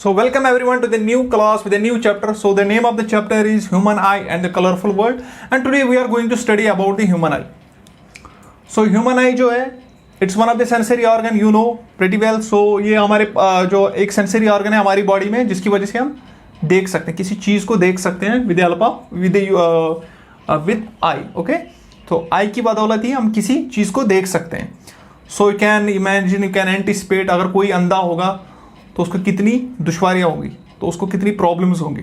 So welcome everyone to the new class with a new chapter. So the name of the chapter is Human Eye and the Colorful World, and today we are going to study about the human eye. So human eye जो है it's one of the sensory organ, you know pretty well. So ये हमारे जो एक sensory organ है हमारी body में, जिसकी वजह से हम देख सकते हैं, किसी चीज़ को देख सकते हैं with help of with I. Okay, तो आई की बदौलत ही हम किसी चीज़ को देख सकते हैं. So you can imagine, you can anticipate, अगर कोई अंधा होगा तो उसको कितनी दुश्वारियाँ होंगी, तो उसको कितनी प्रॉब्लम्स होंगी.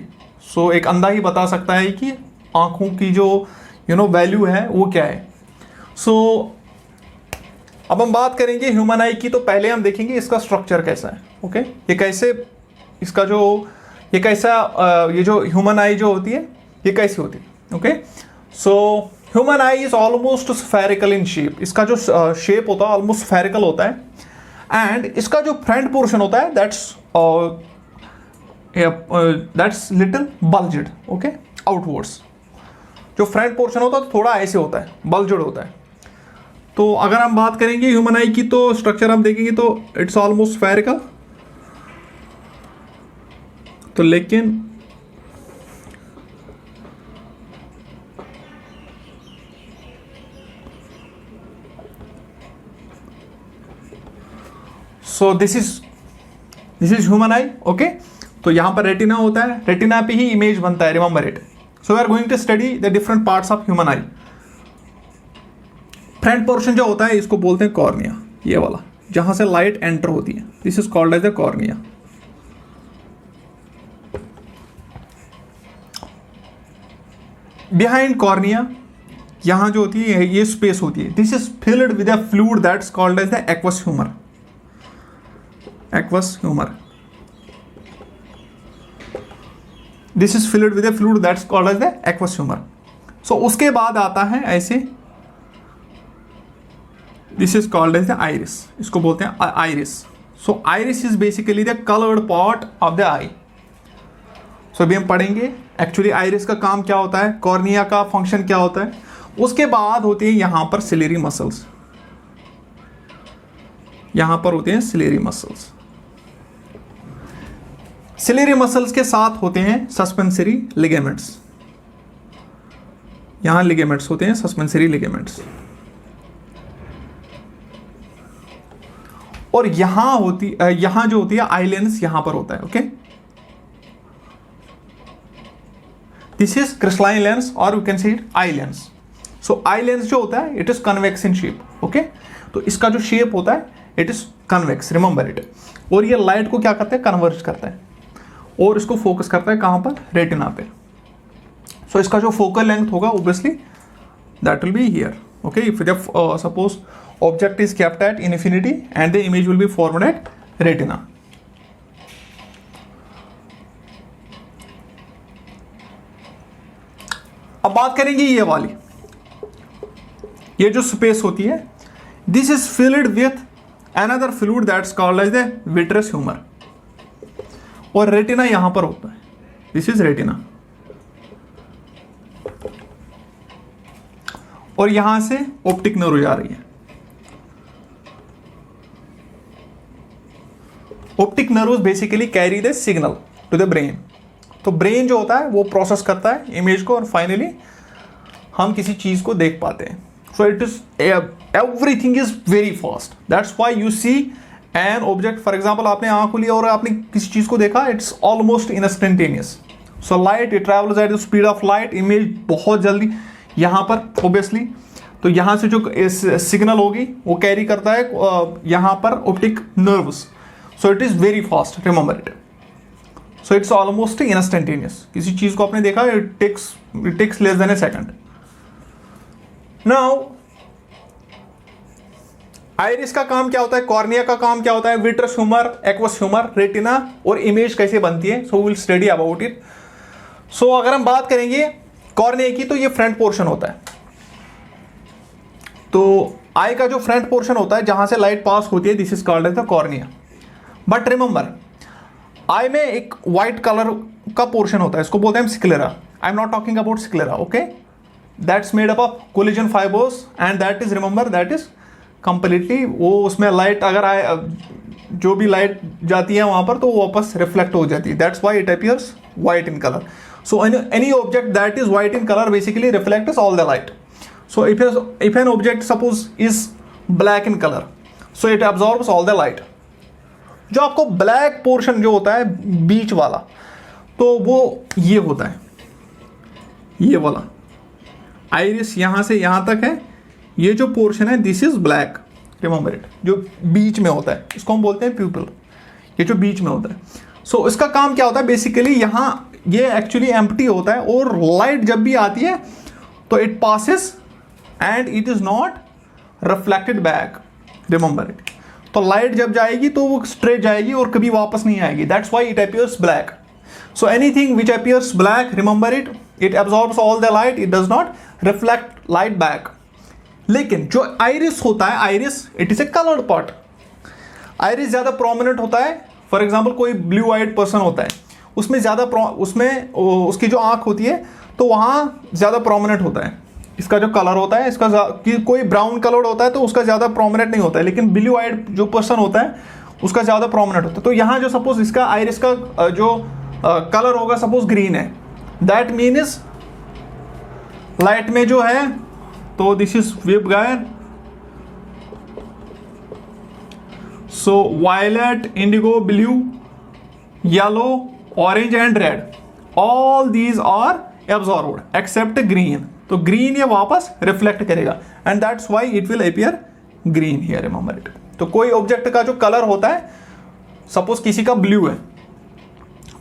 सो एक अंधा ही बता सकता है कि आँखों की जो वैल्यू है वो क्या है. सो अब हम बात करेंगे ह्यूमन आई की. तो पहले हम देखेंगे इसका स्ट्रक्चर कैसा है. ओके, ये कैसे, इसका जो ये कैसा, ये जो ह्यूमन आई जो होती है ये कैसी होती है. Okay, so human I is almost spherical in shape. इसका जो शेप होता है ऑलमोस्ट स्फेरिकल होता है. एंड इसका जो फ्रंट पोर्शन होता है दैट्स लिटिल बल्जेड. ओके, आउटवर्ड्स जो फ्रंट पोर्शन होता है थोड़ा ऐसे होता है, बल्जेड होता है. तो अगर हम बात करेंगे ह्यूमन आई की तो स्ट्रक्चर हम देखेंगे तो इट्स ऑलमोस्ट स्फेरिकल. तो लेकिन सो this is human I. Okay, तो यहां पर रेटिना होता है, रेटिना पे ही इमेज बनता है, remember it. So we are going to study the different parts of human eye. Front portion जो होता है इसको बोलते हैं कॉर्निया, ये वाला जहां से लाइट एंटर होती है. This is called as the cornea. Behind cornea यहां जो होती है ये स्पेस होती है. This is filled with a fluid that's called as the aqueous humour. Aqueous humor. This is filled with a fluid that's called as the aqueous humor. So उसके बाद आता है ऐसे, this is called as the iris. इसको बोलते हैं iris. So iris is basically the colored part of the eye. So अभी हम पढ़ेंगे एक्चुअली iris का काम क्या होता है, कॉर्निया का फंक्शन क्या होता है. उसके बाद होते हैं यहां पर सिलेरी मसल्स. यहां पर होते हैं सिलेरी मसल्स. सिलेरी मसल्स के साथ होते हैं सस्पेंसरी लिगामेंट्स. यहां लिगामेंट्स होते हैं, सस्पेंसरी लिगामेंट्स. और यहां जो होती है आई लेंस यहां पर होता है. Okay, this is crystalline lens और you can say it eye lens. So eye lens जो होता है it is convex in shape. Okay, तो इसका जो शेप होता है it is convex, remember it. और ये लाइट को क्या करता है, कन्वर्ज करता है और इसको फोकस करता है कहां पर, रेटिना पे. सो इसका जो फोकल लेंथ होगा obviously that will be here. Okay, if suppose object is kept at infinity and the image will be formed at retina. अब बात करेंगे ये वाली, ये जो स्पेस होती है, this is filled with another fluid that's called as the vitreous humor. और रेटिना यहां पर होता है. This is retina. और यहां से ऑप्टिक नर्व जा रही है. Optic nerve basically carry the signal to the brain. तो ब्रेन जो होता है वो प्रोसेस करता है इमेज को और फाइनली हम किसी चीज को देख पाते हैं. So it is everything is very fast. That's why you see an object. For example, आपने आँख खोली और आपने किसी चीज को देखा, it's almost instantaneous. So light it travels at the speed of light. Image बहुत जल्दी यहाँ पर obviously. तो यहाँ से जो सिग्नल होगी वो कैरी करता है यहाँ पर optic nerves. So it is very fast. Remember it. So it's almost instantaneous. किसी चीज को आपने देखा, it takes less than a second. Now iris का काम क्या होता है, कॉर्निया का काम क्या होता है, vitreous humour, aqueous humour, retina और इमेज कैसे बनती है. So will study about it. So अगर हम बात करेंगे कॉर्निया की तो ये फ्रंट पोर्शन होता है. तो आई का जो फ्रंट पोर्शन होता है जहां से लाइट पास होती है, this is called as the cornea. But remember eye में एक व्हाइट कलर का पोर्शन होता है, इसको बोलते हैं sclera. I am not talking about sclera. Okay, that's made up of collagen fibers and that is, remember, that is completely वो उसमें लाइट अगर जो भी लाइट जाती है वहां पर तो वो वापस रिफ्लेक्ट हो जाती है, that's why it appears white in colour. So any object that is white in colour basically reflects all the light. So if an object suppose is black in colour, so it absorbs all the light. जो आपको black portion जो होता है बीच वाला, तो वो ये होता है, ये वाला आइरिस यहां से यहां तक है, ये जो पोर्शन है this is black, remember it. जो बीच में होता है इसको हम बोलते हैं प्यूपिल, ये जो बीच में होता है. सो इसका काम क्या होता है बेसिकली, यहां ये एक्चुअली एम्प्टी होता है और लाइट जब भी आती है तो it passes and it is not reflected back, remember it. तो लाइट जब जाएगी तो वो स्ट्रेट जाएगी और कभी वापस नहीं आएगी, that's why it appears black. So anything which appears black, remember it, it absorbs all the light, it does not reflect light back. लेकिन जो आइरिस होता है, iris it is a coloured part. Iris ज्यादा prominent होता है. For example कोई blue eyed person होता है, उसमें ज्यादा उसमें उसकी जो आंख होती है तो वहां ज्यादा प्रोमिनेंट होता है इसका जो कलर होता है. इसका कोई ब्राउन कलर होता है तो उसका ज्यादा प्रोमिनेंट नहीं होता है, लेकिन ब्लू आइड जो पर्सन होता है उसका ज्यादा प्रोमिनेंट होता है. तो यहाँ जो सपोज इसका आइरिस का जो कलर होगा सपोज ग्रीन है, दैट मीन्स लाइट में जो है तो this is waveguide. So violet, indigo, blue, yellow, orange and red, all these are absorbed except green. तो ग्रीन ये वापस रिफ्लेक्ट करेगा and that's why it will appear green here, remember it. तो कोई ऑब्जेक्ट का जो कलर होता है, सपोज किसी का ब्लू है,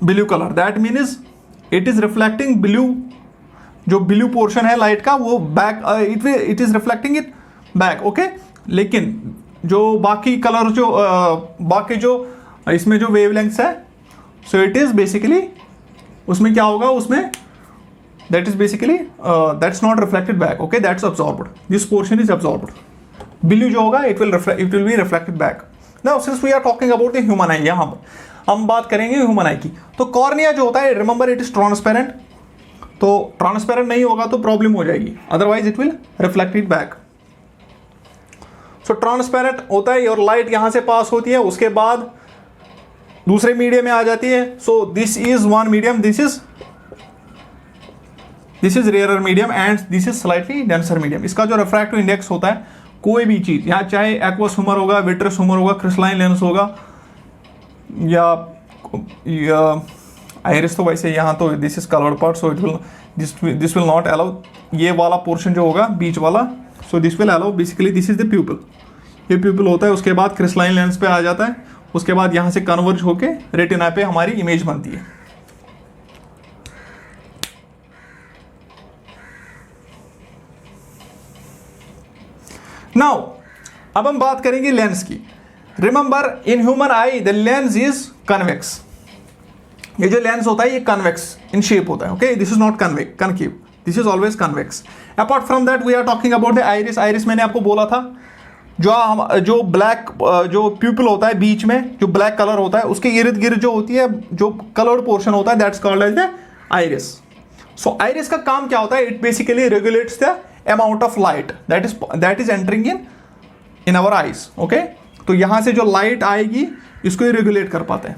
blue colour, that means it is reflecting blue. जो ब्लू पोर्शन है लाइट का वो back, it is reflecting it back, okay. लेकिन जो बाकी कलर जो बाकी जो इसमें जो वेवलेंथ्स है, सो इट इज बेसिकली उसमें क्या होगा, उसमें that is basically that's not reflected back, okay, that's absorbed, this portion is absorbed. Blue जो होगा it will be reflected back. Now since we are talking about the human eye, यहाँ हम बात करेंगे ह्यूमन आई की. तो कॉर्निया जो होता है, रिमेंबर इट इज ट्रांसपेरेंट. तो ट्रांसपेरेंट नहीं होगा तो प्रॉब्लम हो जाएगी, otherwise it will reflect it back. So transparent होता है और लाइट यहां से पास होती है, उसके बाद दूसरे मीडियम में आ जाती है. So this is one medium, this is rarer medium and this is slightly denser medium. इसका जो रिफ्रैक्टिव इंडेक्स होता है, कोई भी चीज यहाँ चाहे एक्वस ह्यूमर होगा, विट्रस ह्यूमर होगा, क्रिस्टलाइन लेंस होगा, या आइरिस, तो वैसे यहाँ तो this is coloured part, so it will this will not allow ये वाला पोर्शन जो होगा बीच वाला. So this will allow, basically this is the प्यूपिल, ये प्यूपिल होता है. उसके बाद क्रिस्टलाइन लेंस पे आ जाता है, उसके बाद यहाँ से कन्वर्ज होके रेटिना पे हमारी इमेज बनती है. नाउ अब हम बात करेंगे लेंस की. Remember in human I the lens is convex. ये जो लेंस होता है ये कन्वेक्स इन शेप होता है, okay. This is not concave, this is always convex. Apart from that we are talking about the iris. Iris मैंने आपको बोला था, जो ब्लैक जो प्यूपिल होता है बीच में, जो ब्लैक कलर होता है उसके इर्द गिर्द जो होती है जो कलर्ड पोर्शन होता है, that's called as the iris. So iris का काम क्या होता है, it basically regulates the amount of light that is entering in our eyes, okay. तो यहां से जो लाइट आएगी इसको ही रेगुलेट कर पाते हैं.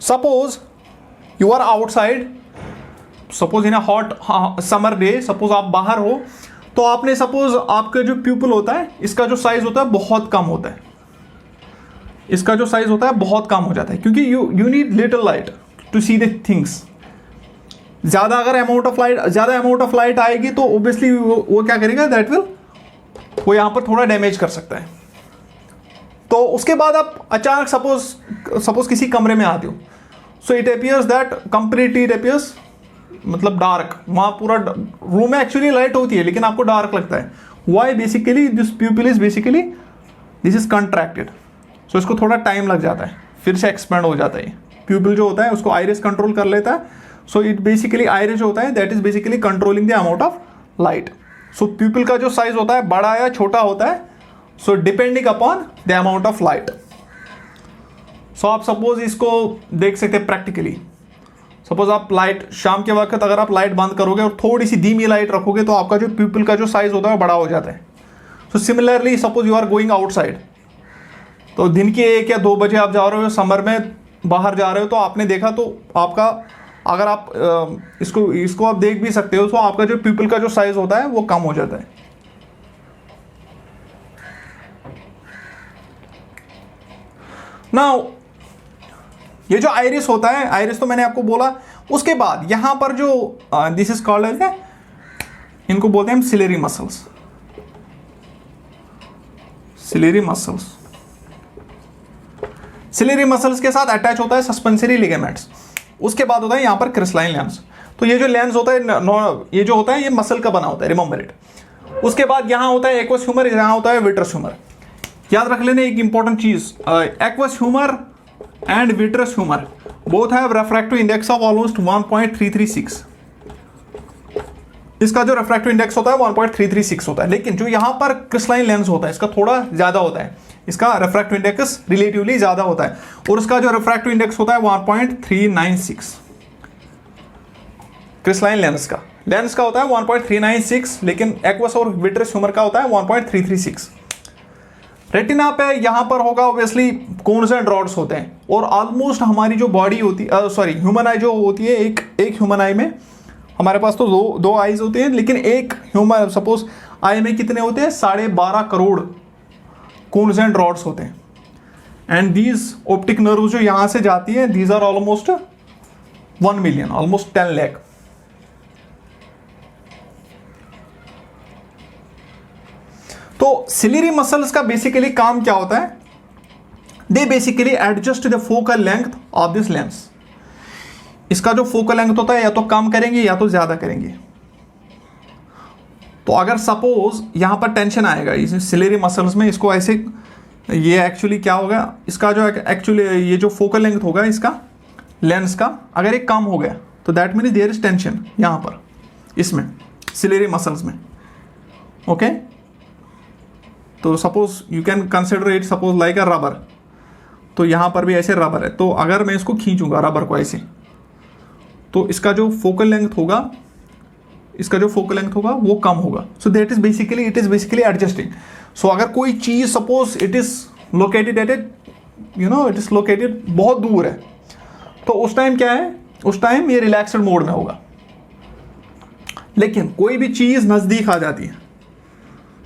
Suppose you are outside, suppose in a hot summer day, suppose आप बाहर हो, तो आपने सपोज आपका जो प्यूपिल होता है इसका जो साइज होता है बहुत कम होता है, इसका जो साइज होता है बहुत कम हो जाता है, क्योंकि you need little light to see the things. ज्यादा अगर ज्यादा अमाउंट ऑफ लाइट आएगी तो ऑब्वियसली वो क्या करेगा, दैट विल वो यहां पर थोड़ा डैमेज कर सकता है. तो उसके बाद आप अचानक सपोज किसी कमरे में आते हो, so it appears that completely it appears मतलब डार्क. वहां पूरा रूम में एक्चुअली लाइट होती है लेकिन आपको डार्क लगता है. Why, basically this pupil is basically this is contracted. So इसको थोड़ा टाइम लग जाता है, फिर से एक्सपेंड हो जाता है. प्यूपिल जो होता है उसको आइरिस कंट्रोल कर लेता है. सो इट बेसिकली आइरिस जो होता है that is basically controlling the amount of light. सो प्यूपिल का जो साइज होता है बड़ा या छोटा होता है, so depending upon the amount of light. So आप सपोज इसको देख सकते हैं प्रैक्टिकली. सपोज आप लाइट शाम के वक्त अगर आप लाइट बंद करोगे और थोड़ी सी धीमी लाइट रखोगे तो आपका जो प्यूपिल का जो साइज होता है बड़ा हो जाता है. So similarly suppose you are going outside, तो दिन के 1 या 2 बजे आप जा रहे हो, समर में बाहर जा रहे हो, तो आपने देखा तो आपका, अगर आप इसको आप देख भी सकते हो, तो आपका जो प्यूपिल का जो साइज होता है वो कम हो जाता है। नाउ ये जो आइरिस होता है, आइरिस तो मैंने आपको बोला। उसके बाद यहां पर जो दिस इज कॉल्ड है, इनको बोलते हैं हम ciliary muscles. Ciliary muscles, ciliary muscles के साथ अटैच होता है सस्पेंसरी लिगामेंट्स। उसके बाद होता है यहां पर क्रिस्टलाइन लेंस। तो ये जो लेंस होता है, ये जो होता है ये मसल का बना होता है, रिमेंबर इट। उसके बाद यहां होता है एक्वस ह्यूमर, यहां होता है विट्रस ह्यूमर। याद रख लेना एक इंपॉर्टेंट चीज, aqueous humour and vitreous humour both have refractive index of almost 1.336। इसका जो रिफ्रैक्टिव इंडेक्स होता है 1.336 होता है, लेकिन जो यहां पर क्रिस्टलाइन लेंस होता है इसका थोड़ा ज्यादा होता है, इसका रिफ्रैक्टिव इंडेक्स रिलेटिवली ज्यादा होता है, और उसका जो रिफ्रैक्टिव इंडेक्स होता है 1.396। क्रिस्टलाइन लेंस का होता है 1.396, लेकिन एक्वस और विट्रस ह्यूमर का होता है 1.336। रेटिना पे यहां पर होगा ऑब्वियसली कोन्स एंड रॉड्स होते हैं, और ऑलमोस्ट हमारी जो बॉडी होती है, सॉरी ह्यूमन आई जो होती है, एक ह्यूमन आई में हमारे पास तो दो आईज होते हैं, लेकिन एक ह्यूमन सपोज आई में कितने होते हैं, 12.5 करोड़ कोन्स एंड रॉड्स होते हैं। एंड दीज ऑप्टिक नर्व जो यहां से जाती है, these are almost 1 million, almost 10 lakh. तो सिलेरी मसल्स का बेसिकली काम क्या होता है, they basically adjust the focal length of this lens. इसका जो फोकल लेंथ होता है या तो कम करेंगे या तो ज्यादा करेंगे। तो अगर सपोज यहां पर टेंशन आएगा इस सिलेरी मसल्स में, इसको ऐसे, ये एक्चुअली क्या होगा, इसका जो एक्चुअली ये जो फोकल लेंथ होगा इसका लेंस का, अगर ये कम हो गया तो that means there is tension यहां पर इसमें सिलेरी मसल्स में। ओके, तो suppose you can consider it suppose like a rubber. तो यहां पर भी ऐसे रबर है, तो अगर मैं इसको खींचूंगा रबर को ऐसे, तो इसका जो फोकल लेंथ होगा, वो कम होगा। So that is basically, it is basically adjusting. So अगर कोई चीज suppose it is located at it is located बहुत दूर है, तो उस टाइम क्या है, उस टाइम ये रिलैक्स्ड मोड में होगा। लेकिन कोई भी चीज नजदीक आ जाती है,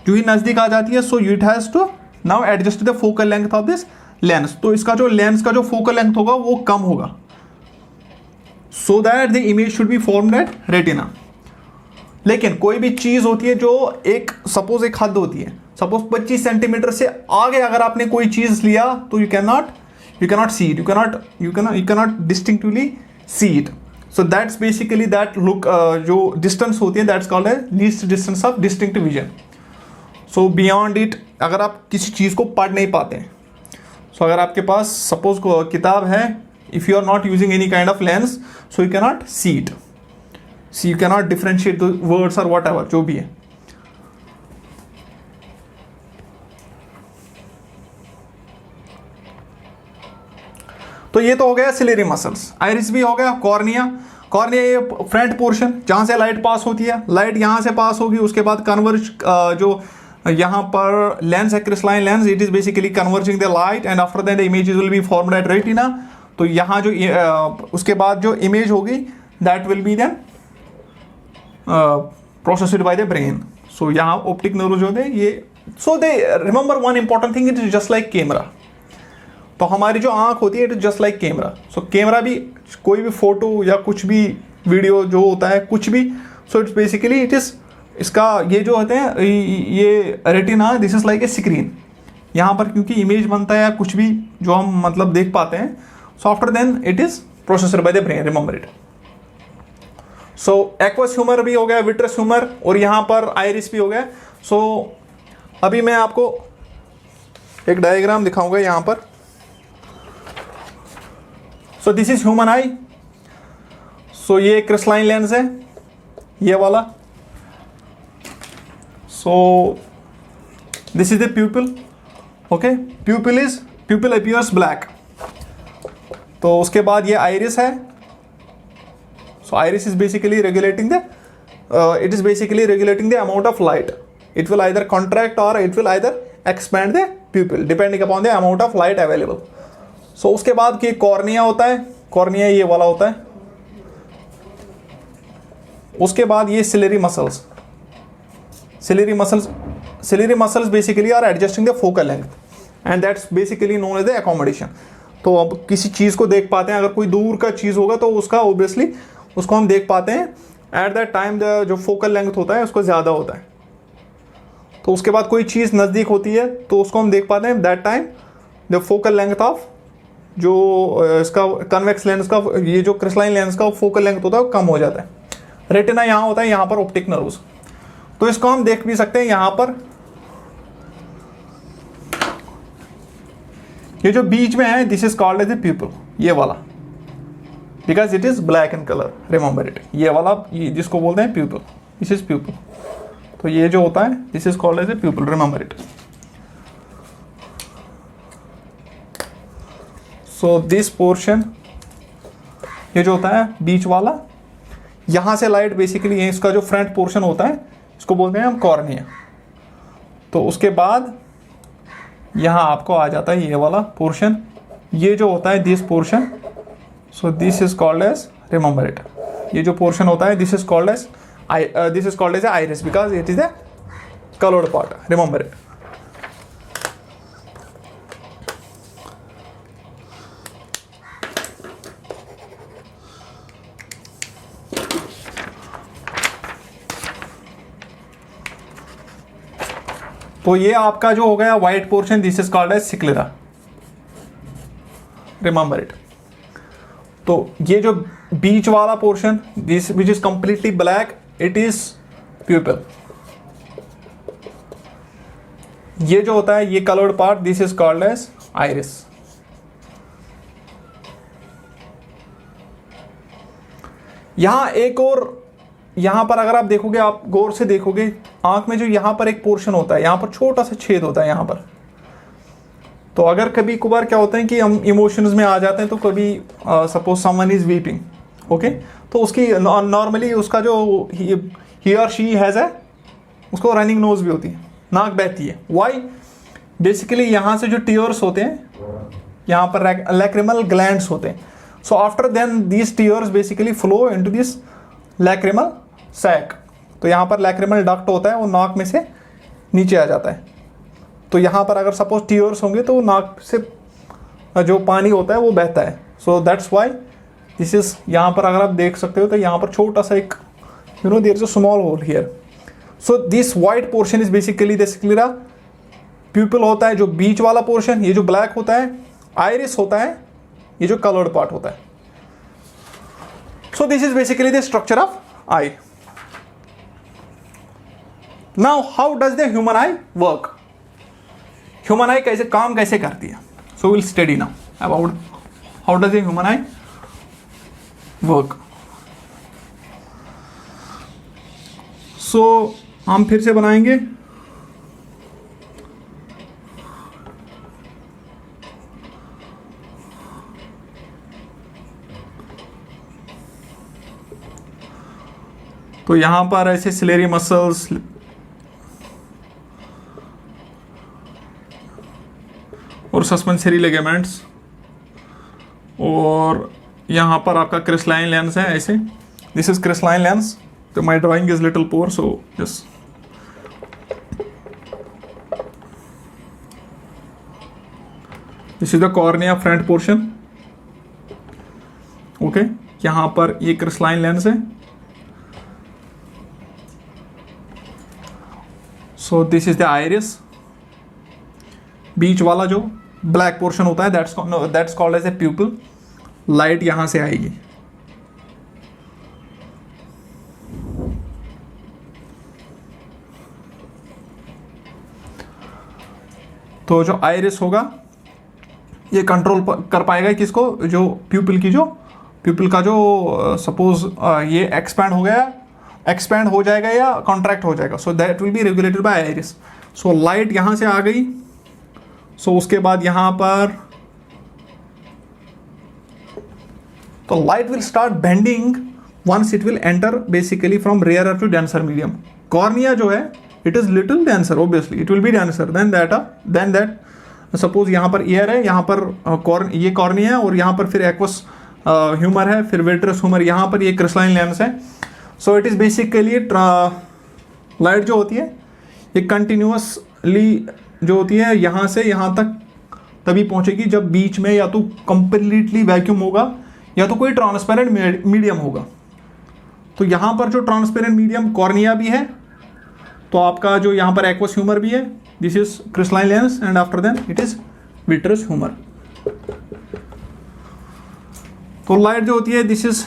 जो ही नजदीक आ जाती है, so it has to now adjust the focal length of this lens. तो इसका जो लेंस का जो फोकल लेंथ होगा वो कम होगा, so that the image should be formed at retina. लेकिन कोई भी चीज होती है जो एक सपोज एक हद होती है, सपोज 25 सेंटीमीटर से आगे अगर आपने कोई चीज लिया तो you can not see it, you cannot distinctively see it. So that's basically that look, जो डिस्टेंस होती है that's called as least distance of distinct vision. So beyond it, अगर आप किसी चीज को पढ़ नहीं पाते हैं, सो अगर आपके पास सपोज किताब है, if you are not using any kind of lens, so you cannot see it, see you cannot differentiate the words और वट एवर जो भी है। तो ये तो हो गया सिलेरी मसल्स। आइरिस भी हो गया। कॉर्निया ये फ्रंट पोर्शन जहां से लाइट पास होती है, लाइट यहां से पास होगी, उसके बाद कन्वर्ज, जो यहाँ पर लेंस है crystalline lens, it is basically converging the light and after that the images will be formed at retina. तो यहाँ जो उसके बाद जो इमेज होगी that will be then processed by the brain. So यहाँ ऑप्टिक नर्व जो है ये, so they remember one important thing, it is just like camera. तो हमारी जो आंख होती है it is just like camera. So camera भी कोई भी फोटो या कुछ भी वीडियो जो होता है कुछ भी, so it's basically it is, इसका ये जो होते हैं ये retina, this is like a screen. यहाँ पर क्योंकि इमेज बनता है या कुछ भी जो हम मतलब देख पाते हैं, so after then it is processed by the brain, remember it. So aqueous humour भी हो गया, विट्रस ह्यूमर, और यहाँ पर आइरिस भी हो गया। सो अभी मैं आपको एक डायग्राम दिखाऊंगा यहाँ पर। So this is human eye. So ये क्रिस्टलाइन लेंस है ये वाला। So this is the pupil. Okay, pupil appears black. तो उसके बाद ये आइरिस है। So iris is basically regulating the amount of light. It will either contract or it will either expand the pupil depending upon the amount of light available. So उसके बाद कि cornea होता है, कॉर्निया ये वाला होता है. उसके बाद ये ciliary muscles. Ciliary muscles basically are adjusting the focal length and that's basically known as the accommodation. तो अब किसी चीज़ को देख पाते हैं, अगर कोई दूर का चीज़ होगा तो उसका ऑब्वियसली उसको हम देख पाते हैं एट दैट टाइम जो फोकल लेंथ होता है उसको ज़्यादा होता है. तो उसके बाद कोई चीज़ नज़दीक होती है तो उसको हम देख पाते हैं that time the focal length of जो इसका कन्वेक्स लेंस का ये जो क्रिस्टलाइन लेंस का फोकल लेंथ होता है वो कम हो जाता है. रेटिना यहाँ होता है, यहाँ पर ऑप्टिक नर्व्स. तो इसको हम देख भी सकते हैं यहाँ पर ये जो बीच में है this is called as a pupil, ये वाला, because it is black in colour. Remember it, ये वाला ये जिसको बोलते हैं प्यूपिल, दिस इज प्यूपिल. तो ये जो होता है this is called as a pupil, remember it. So this portion ये जो होता है बीच वाला, यहां से लाइट बेसिकली ये इसका जो फ्रंट पोर्शन होता है इसको बोलते हैं हम कॉर्निया. तो उसके बाद यहाँ आपको आ जाता है ये वाला पोर्शन, ये जो होता है this portion. So this is called as, remember it, ये जो पोर्शन होता है this is called as iris because it is the coloured part, remember it. तो ये आपका जो हो गया white portion this is called as sclera, remember it. तो ये जो बीच वाला portion this which is completely black it is pupil. ये जो होता है ये coloured part this is called as iris. यहां एक और, यहां पर अगर आप देखोगे, आप गौर से देखोगे आंख में जो यहां पर एक पोर्शन होता है, यहां पर छोटा सा छेद होता है यहां पर. तो अगर कभी कभार क्या होता है कि हम इमोशंस में आ जाते हैं, तो कभी suppose someone is weeping, okay, तो उसकी नॉर्मली उसका जो ही और शी हैज़ है उसको रनिंग नोज भी होती है, नाक बहती है. वाई? बेसिकली यहाँ से जो टीयर्स होते हैं यहाँ पर लैक्रिमल ग्लैंड्स होते हैं. So after then these tears basically flow into this lacrimal sac. तो यहाँ पर लैक्रिमल डक्ट होता है, वो नाक में से नीचे आ जाता है. तो यहाँ पर अगर सपोज टीयर्स होंगे तो नाक से जो पानी होता है वो बहता है. So that's why this is, यहाँ पर अगर आप देख सकते हो तो यहाँ पर छोटा सा एक there is a small hole here. So this white portion is basically the sclera. Pupil होता है जो बीच वाला पोर्शन, ये जो ब्लैक होता है आइरिस होता है, ये जो कलर्ड पार्ट होता है. So this is basically the structure of eye. Now how does the human eye work? Human eye कैसे करती है? So will study now about how does the human eye work. So हम फिर से बनाएंगे. तो यहां पर ऐसे सिलेरी मसल्स और सस्पेंसरी लिगामेंट्स, और यहाँ पर आपका क्रिस्टलाइन लेंस है ऐसे. This is crystalline lens. तो my drawing is little poor, so just this is the cornea front portion. Okay, यहाँ पर ये क्रिस्टलाइन लेंस है. So this is the iris. बीच वाला जो ब्लैक पोर्शन होता है that's called as a pupil. Light यहां से आएगी. तो जो आइरिस होगा ये कंट्रोल कर पाएगा किसको, जो प्यूपिल का जो सपोज ये एक्सपैंड हो जाएगा या कॉन्ट्रैक्ट हो जाएगा. So that will be regulated by iris. So light यहां से आ गई. सो उसके बाद यहां पर तो light will start bending once it will enter basically from rarer to denser medium. Cornea जो है it is little denser, obviously it will be denser than that suppose यहाँ पर ईयर है, यहाँ पर ये कॉर्निया है, और यहाँ पर फिर एक्वस ह्यूमर है, फिर विट्रस ह्यूमर, यहाँ पर ये क्रिस्टलाइन लेंस है. So it is basically light जो होती है ये कंटिन्यूसली जो होती है यहाँ से यहाँ तक तभी पहुँचेगी जब बीच में या तो कंप्लीटली वैक्यूम होगा या तो कोई ट्रांसपेरेंट मीडियम होगा. तो यहाँ पर जो ट्रांसपेरेंट मीडियम कॉर्निया भी है, तो आपका जो यहाँ पर एक्वस ह्यूमर भी है, this is crystalline lens, and after then it is vitreous humour. तो लाइट जो होती है दिस इज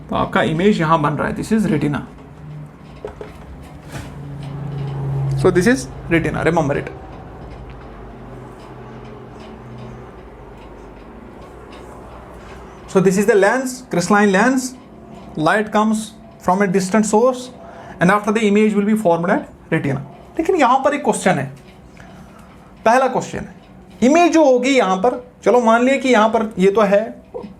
तो आपका इमेज यहां बन रहा है, this is retina. So this is retina, remember it. So this is the lens, crystalline lens. Light comes from a distant source and after the image will be formed at retina. लेकिन यहाँ पर एक question है, पहला question है, image जो होगी यहाँ पर, चलो मान लिया कि यहाँ पर ये तो है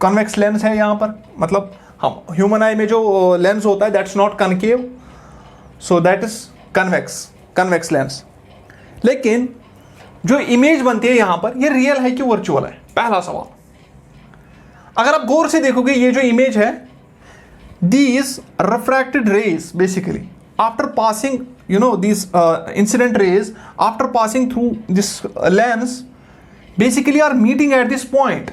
कन्वेक्स लेंस है यहाँ पर, मतलब हम ह्यूमन आई में जो लेंस होता है that's not concave, so that is convex lens. लेकिन जो इमेज बनती है यहाँ पर ये रियल है कि वर्चुअल है, पहला सवाल. अगर आप गौर से देखोगे ये जो इमेज है, these refracted rays basically after passing these incident rays after passing through this lens basically are meeting at this point.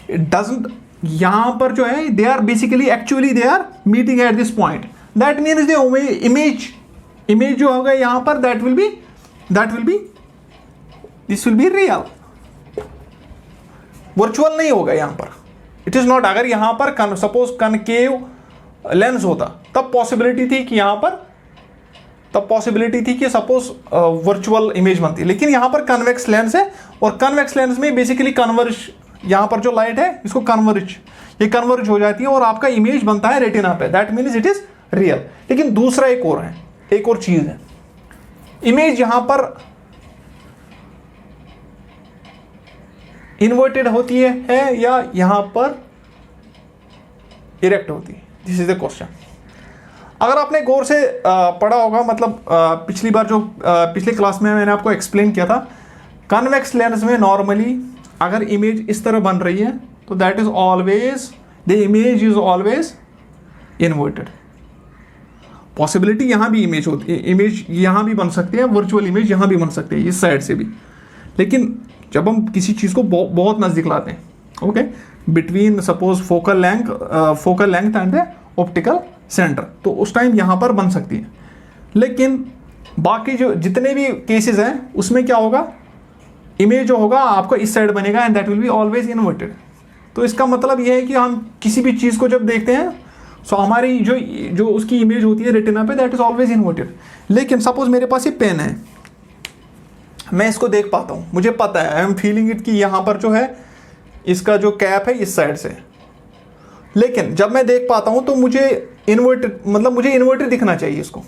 It doesn't, यहाँ पर जो है they are basically actually they are meeting at this point. That means the image जो होगा यहाँ पर that will be this will be real. Virtual नहीं होगा यहाँ पर, इट इज़ नॉट. अगर यहाँ पर सपोज कनकेव लेंस होता तब पॉसिबिलिटी थी कि सपोज वर्चुअल इमेज बनती, लेकिन यहाँ पर कन्वेक्स लेंस है और कन्वेक्स लेंस में बेसिकली कन्वर्ज, यहाँ पर जो लाइट है इसको कन्वर्ज हो जाती है और आपका इमेज बनता है रेटिना पे, that means it is real. लेकिन दूसरा एक और चीज़ है, इमेज यहाँ पर इन्वर्टेड होती है या यहाँ पर इरेक्ट होती है, दिस इज द क्वेश्चन. अगर आपने गौर से पढ़ा होगा, मतलब पिछली बार जो पिछले क्लास में मैंने आपको एक्सप्लेन किया था, कन्वेक्स लेंस में नॉर्मली अगर इमेज इस तरह बन रही है तो that is always the image is always inverted. Possibility यहाँ भी इमेज यहाँ भी बन सकती है, वर्चुअल इमेज यहाँ भी बन सकती है इस साइड से भी. लेकिन जब हम किसी चीज़ को बहुत नज़दीक लाते हैं, okay, between suppose focal length and the optical centre, तो उस टाइम यहाँ पर बन सकती है. लेकिन बाकी जो जितने भी केसेस हैं उसमें क्या होगा, इमेज जो होगा आपको इस साइड बनेगा and that will be always inverted. तो इसका मतलब ये है कि हम किसी भी चीज़ को जब देखते हैं सो हमारी जो उसकी इमेज होती है रेटिना पे दैट इज ऑलवेज इन्वर्टेड. लेकिन सपोज मेरे पास ये पेन है, मैं इसको देख पाता हूँ, मुझे पता है, आई एम फीलिंग इट कि यहाँ पर जो है इसका जो कैप है इस साइड से, लेकिन जब मैं देख पाता हूँ तो मुझे इन्वर्टेड दिखना चाहिए इसको,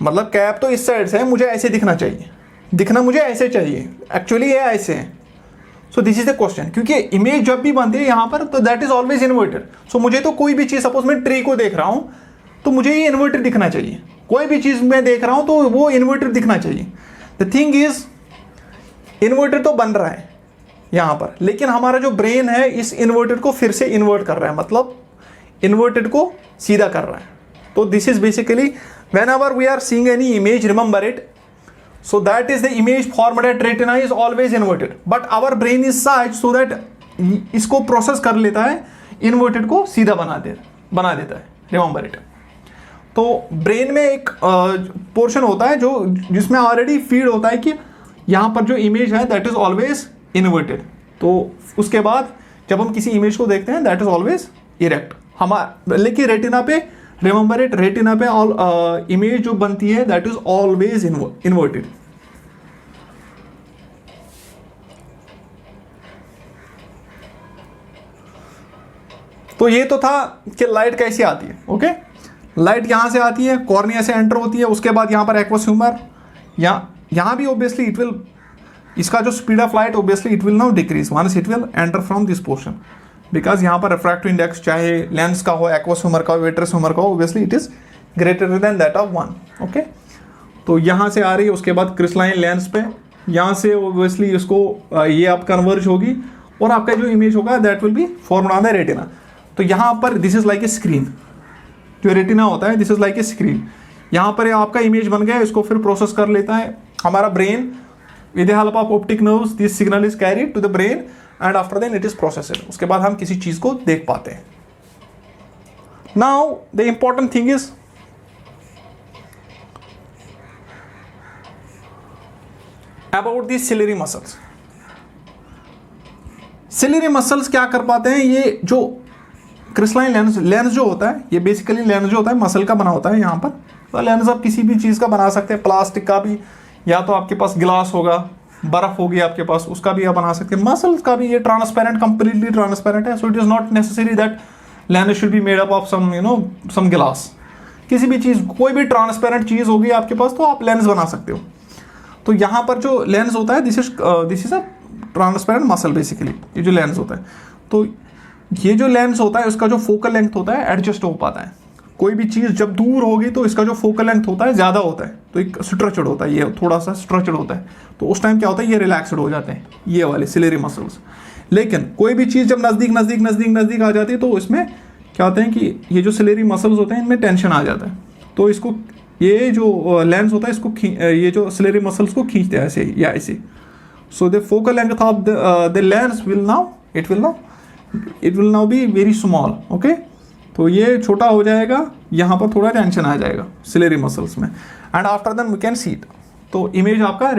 मतलब कैप तो इस साइड से है, मुझे ऐसे दिखना मुझे ऐसे चाहिए, एक्चुअली ये ऐसे है. So this is the question, क्योंकि इमेज जब भी बनती है यहाँ पर तो दैट इज ऑलवेज इन्वर्टेड. सो मुझे तो कोई भी चीज़, सपोज मैं ट्री को देख रहा हूँ तो मुझे ये इन्वर्टेड दिखना चाहिए, कोई भी चीज़ मैं देख रहा हूँ तो वो इन्वर्टेड दिखना चाहिए. द थिंग इज इन्वर्टेड तो बन रहा है यहाँ पर, लेकिन हमारा जो ब्रेन है इस इन्वर्टेड को फिर से इन्वर्ट कर रहा है, मतलब इन्वर्टेड को सीधा कर रहा है. तो this is basically whenever we are seeing any image, remember it, so that is the image formed at retina is always inverted, but our brain is such so that इसको process कर लेता है, inverted को सीधा बना देता है, remember it. तो ब्रेन में एक पोर्शन होता है जिसमें ऑलरेडी फीड होता है कि यहाँ पर जो इमेज है दैट इज ऑलवेज इन्वर्टेड. तो उसके बाद जब हम किसी इमेज को देखते हैं दैट इज ऑलवेज इरेक्ट. लेकिन रेटिना पे, रिमेंबर इट, रेटिना पे इमेज जो बनती है दैट इज ऑलवेज इन्वर्टेड. तो ये तो था कि लाइट कैसे आती है. ओके, लाइट यहाँ से आती है, कॉर्निया से एंटर होती है, उसके बाद यहाँ पर एक्वस ह्यूमर, यहाँ भी ऑब्वियसली इट विल, इसका जो speed of light obviously it will now decrease once it will enter from this portion. Because यहाँ पर रिफ्रैक्टिव इंडेक्स चाहे लेंस का हो, एक्वस ह्यूमर का हो, विट्रस ह्यूमर का हो, obviously it is greater than that of 1. Okay, तो यहाँ से आ रही है, उसके बाद क्रिस्टलाइन लेंस पे, यहाँ से ऑब्वियसली इसको ये आप कन्वर्ज होगी और आपका जो इमेज होगा that will be formed on the retina. तो यहाँ पर this is like a screen, जो रेटिना होता है this is like a screen. यहाँ पर आपका इमेज बन गया, इसको फिर प्रोसेस कर लेता है हमारा brain with the help of optic nerves. This signal is carried to the brain and after then it is processed. उसके बाद हम किसी चीज को देख पाते हैं. Now the important thing is about the ciliary muscles. Ciliary muscles क्या कर पाते हैं, ये जो क्रिस्टलाइन लेंस जो होता है, ये बेसिकली लेंस जो होता है मसल का बना होता है. यहाँ पर तो लेंस आप किसी भी चीज़ का बना सकते हैं, प्लास्टिक का भी, या तो आपके पास गिलास होगा, बर्फ होगी आपके पास, उसका भी आप बना सकते हैं. मसल्स का भी ये ट्रांसपेरेंट, कंप्लीटली ट्रांसपेरेंट है. So it is not necessary that lens should be made up of some some glass. किसी भी चीज़, कोई भी ट्रांसपेरेंट चीज़ होगी आपके पास तो आप लेंस बना सकते हो. तो यहाँ पर जो लेंस होता है this is a transparent muscle basically. ये जो लेंस होता है, तो ये जो लेंस होता है उसका जो फोकल लेंथ होता है एडजस्ट हो पाता है. कोई भी चीज़ जब दूर होगी तो इसका जो फोकल लेंथ होता है ज़्यादा होता है, तो एक स्ट्रक्चर्ड होता है, ये थोड़ा सा स्ट्रक्चर्ड होता है. तो उस टाइम क्या होता है, ये रिलैक्सड हो जाते हैं ये वाले सिलेरी मसल्स. लेकिन कोई भी चीज़ जब नज़दीक आ जाती है तो इसमें क्या होता है कि ये जो सिलेरी मसल्स होते हैं इनमें टेंशन आ जाता है. तो इसको, ये जो लेंस होता है इसको ये जो सिलेरी मसल्स को खींचते हैं ऐसे या ऐसे. So the focal length of the lens will now be very small. Okay, तो ये छोटा हो जाएगा, यहाँ पर थोड़ा टेंशन आ जाएगा सिलेरी मसल्स में, and after then we can see it. तो इमेज आपका